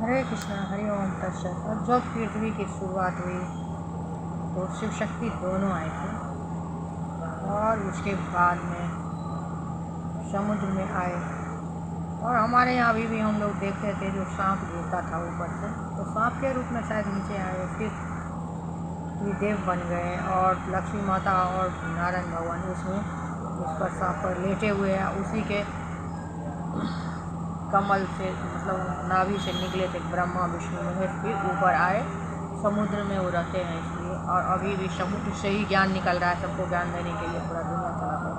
हरे कृष्णा हरि ओम तत्सत। और जब पृथ्वी की शुरुआत हुई तो शिव शक्ति दोनों आए थे, और उसके बाद में समुद्र में आए। और हमारे यहाँ अभी भी हम लोग देखते थे जो सांप गिरता था ऊपर से, तो सांप के रूप में शायद नीचे आए, फिर देव बन गए। और लक्ष्मी माता और नारायण भगवान उसमें उस पर सांप पर लेटे हुए हैं, उसी के कमल से मतलब नाभि से निकले थे ब्रह्मा विष्णु महेश, फिर ऊपर आए समुद्र में वो रहते हैं इसलिए। और अभी भी समुद्र से ही ज्ञान निकल रहा है, सबको ज्ञान देने के लिए पूरा दुनिया चलाते हैं।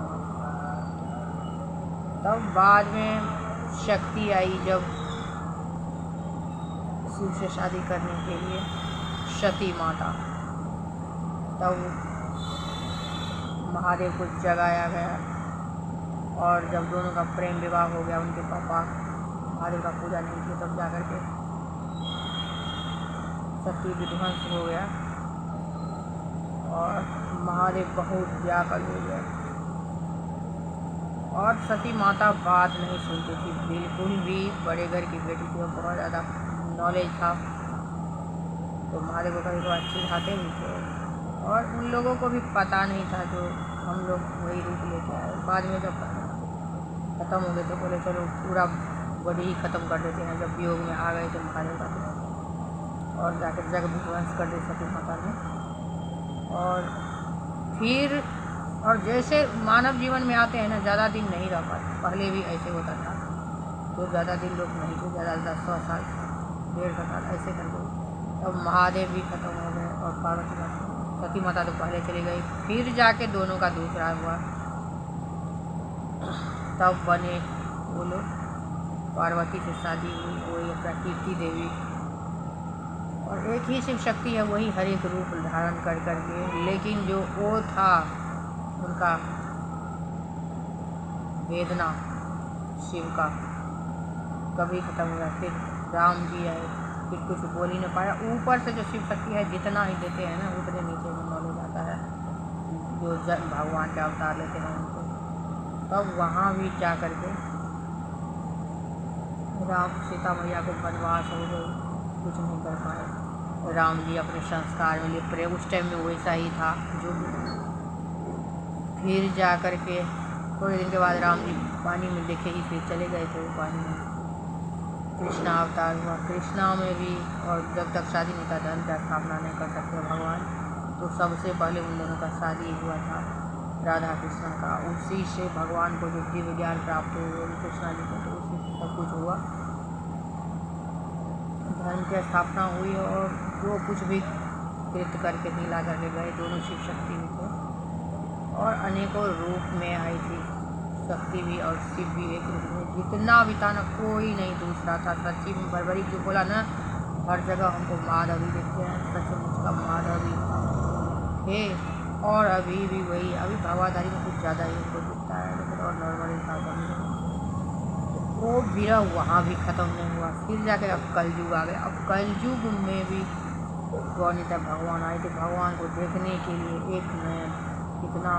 तब बाद में शक्ति आई जब शिव से शादी करने के लिए, सती माता। तब महादेव को जगाया गया, और जब दोनों का प्रेम विवाह हो गया, उनके पापा महादेव का पूजा नहीं किया, तब जाकर के सती विध्वंस हो गया और महादेव बहुत व्याकुल हो गए। और सती माता बात नहीं सुनती थी बिल्कुल भी। बड़े घर की बेटी थी और बहुत ज़्यादा नॉलेज था, तो महादेव को कभी कभार चिढ़ाते भी थे। और उन लोगों को भी पता नहीं था जो हम लोग वही रूप लेके आए। बाद में जब ख़त्म हो गए तो बोले चलो पूरा बॉडी ही ख़त्म कर देते हैं। जब योग में आ गए थे महादेव का, और जाकर जग विध्वंस कर दी सती माता ने। और फिर और जैसे मानव जीवन में आते हैं ना, ज़्यादा दिन नहीं रह पाते। पहले भी ऐसे होता था, तो ज़्यादा दिन लोग नहीं थे, ज़्यादा 100 साल 150 साल ऐसे कर गए। तब महादेव भी खत्म हो गए और पार्वती माता, सती माता तो पहले चली गई, फिर जाके दोनों का दूसरा हुआ। तब बने वो लोग, पार्वती से शादी हुई, वही प्रकृति देवी। और एक ही शिव शक्ति है, वही हर एक रूप धारण कर करके। लेकिन जो वो था उनका वेदना शिव का कभी खत्म हुआ। फिर राम जी आए, फिर कुछ बोल ही नहीं पाया। ऊपर से जो शिव शक्ति है जितना ही देते हैं ना, उतने नीचे में नॉलेज आता है जो भगवान के अवतार लेते हैं उनको। तब वहाँ भी जा करके राम सीता मैया को वनवास हो गई, कुछ नहीं कर पाए। राम जी अपने संस्कार में लिप्त रहे, उस टाइम में वैसा ही था जो। फिर जा कर के थोड़े दिन के बाद राम जी पानी में देखे ही फिर चले गए थे वो पानी में। कृष्णा अवतार हुआ, कृष्णा में भी। और जब तक शादी नहीं था, धर्म की स्थापना नहीं कर सकते भगवान, तो सबसे पहले उन दोनों का शादी हुआ था राधा कृष्णा का। उसी से भगवान को जो दिव्य ज्ञान प्राप्त हुए कृष्णा जी को, तो उसी से सब कुछ हुआ, धर्म की स्थापना हुई। और जो कुछ भी कृत्य करके नीला करके गए, दोनों शिव शक्ति थे और अनेकों रूप में आई थी शक्ति भी और शिव भी एक रूप में। जितना भी था ना, कोई नहीं दूसरा था। सच्ची में बरबरी जो बोला ना, हर जगह हमको माधवी देखते हैं, सचमुच का माधवी थे। और अभी भी वही, अभी भावाधारी में कुछ ज़्यादा ही उनको दिखता है, लेकिन और नॉर्मली था कभी। वो विरह वहाँ भी ख़त्म नहीं हुआ। फिर जाकर अब कलयुग आ गया। अब कलयुग में भी गौनीता भगवान आए थे भगवान को देखने के लिए। एक नयन, कितना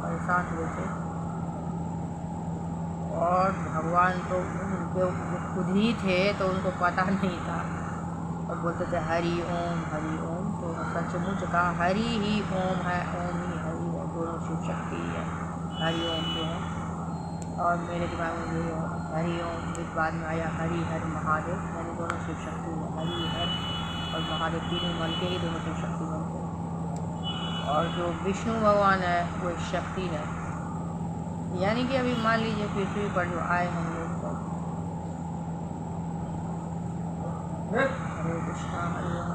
परेशान हुए थे। और भगवान तो उनके खुद ही थे, तो उनको पता नहीं था, और बोलते थे हरि ओम हरि ओम। तो सचमुच का हरि ही ओम है, ओम ही हरि है, दोनों शिव शक्ति है हरि ओम जो है। और मेरे दिमाग में जो हरि ओम फिर बाद में आया हरि हर महादेव, यानी दोनों शिव शक्ति है, हरि हर और महादेव तीनों मिल के ही दोनों शिव शक्ति बनते हैं। और जो विष्णु भगवान है वो शक्ति है, यानी कि अभी मान लीजिए पृथ्वी पर जो आए हम लोग, तो हरे कृष्णा हरि ओम।